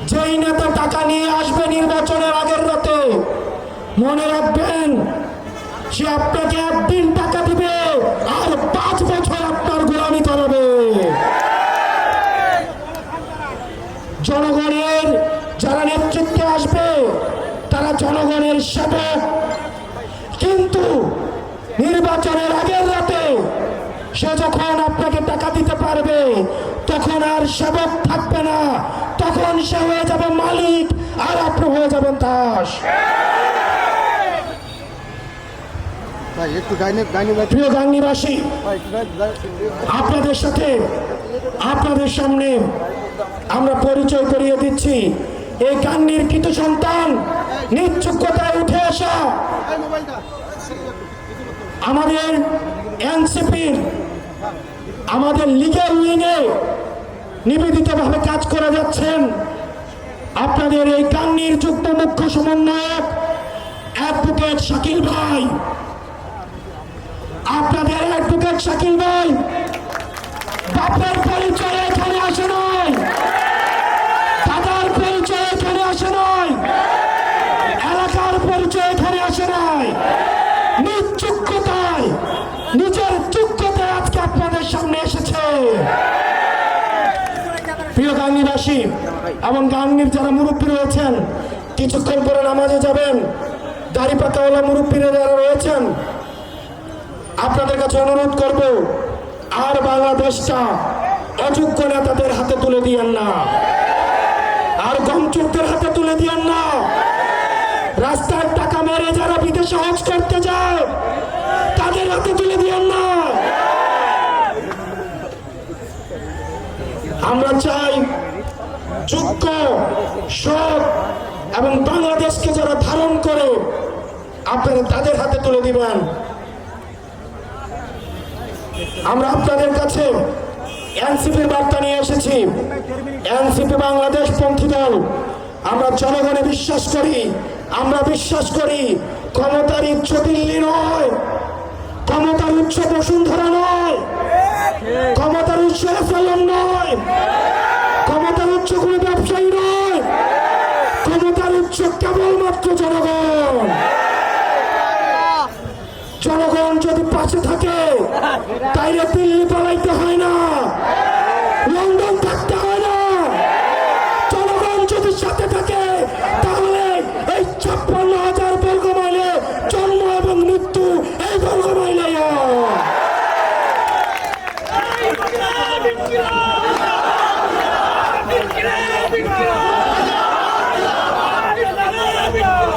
যেই নেতা টাকা নিয়ে আসবে নির্বাচনের আগের রাতে, মনে রাখবেন সে আপনাকে একদিন টাকা দিবে আর 5 বছর আপনার গোলামি করাবে। জনগণের যারা নেতৃত্বে আসবে তারা জনগণের সেবক, কিন্তু নির্বাচনের আগের রাতে সে যখন আপনাকে টাকা দিতে পারবে তখন আর সেবক থাকবে না, তখন সে হয়ে যাবে মালিক আর আপনি হয়ে যাবেন দাস। প্রিয় গাংনীবাসী, আপনাদের সাথে আপনাদের সামনে আমরা পরিচয় করিয়ে দিচ্ছি এই গাংনীর কৃত সন্তান, নিজ যোগ্যতায় উঠে আসা আমাদের এনসিপির আমাদের লিগ্যাল উইংয়ে নিবেদিতভাবে কাজ করে যাচ্ছেন আপনাদের এই গাংনীর যুগ্ম মুখ্য সমন্বয়ক অ্যাডভোকেট শাকিল ভাই। আপনাদের অ্যাডভোকেট শাকিল ভাই বাপের পরিচয় এখানে আসে নাই, দাদার পরিচয় এখানে আসে নাই, এলাকার পরিচয় এখানে আসে নাই, নিজ যোগ্যতায় নিজের যোগ্যতায় আজকে আপনাদের সামনে এসেছে। প্রিয় গাংনীবাসী এবং গাংনীর যারা মুরব্বী রয়েছেন, কিছুক্ষণ পরে নামাজে যাবেন, দাড়ি পাতাওয়ালা মুরব্বীরা যারা রয়েছেন, আপনাদের কাছে অনুরোধ করব আর বাংলাদেশটা অযোগ্য নেতাদের হাতে তুলে দিয়েন না, আর গমচোরদের হাতে তুলে দিয়েন না। রাস্তার টাকা মেরে যারা বিদেশে হজ করতে যায় তাদের হাতে তুলে দিয়েন না। আমরা চাই যোগ্য, সৎ এবং বাংলাদেশকে যারা ধারণ করে আপনারা তাদের হাতে তুলে দিবেন। আমরা আপনাদের কাছে এনসিপির বার্তা নিয়ে এসেছি। এনসিপি বাংলাদেশ পন্থী দল। আমরা জনগণে বিশ্বাস করি, আমরা বিশ্বাস করি ক্ষমতার উচ্চ দিল্লি নয়, ক্ষমতার উচ্চ বসুন্ধরা নয়, ক্ষমতার উচ্চ এফএলএম নয়, ক্ষমতার উচ্চ কোনো ব্যবসায়ী নয়, ক্ষমতার উচ্চ কেবলমাত্র জনগণ। জনগণ যদি পাশে থাকে তাইলে দিল্লি পালাইতে হয় না।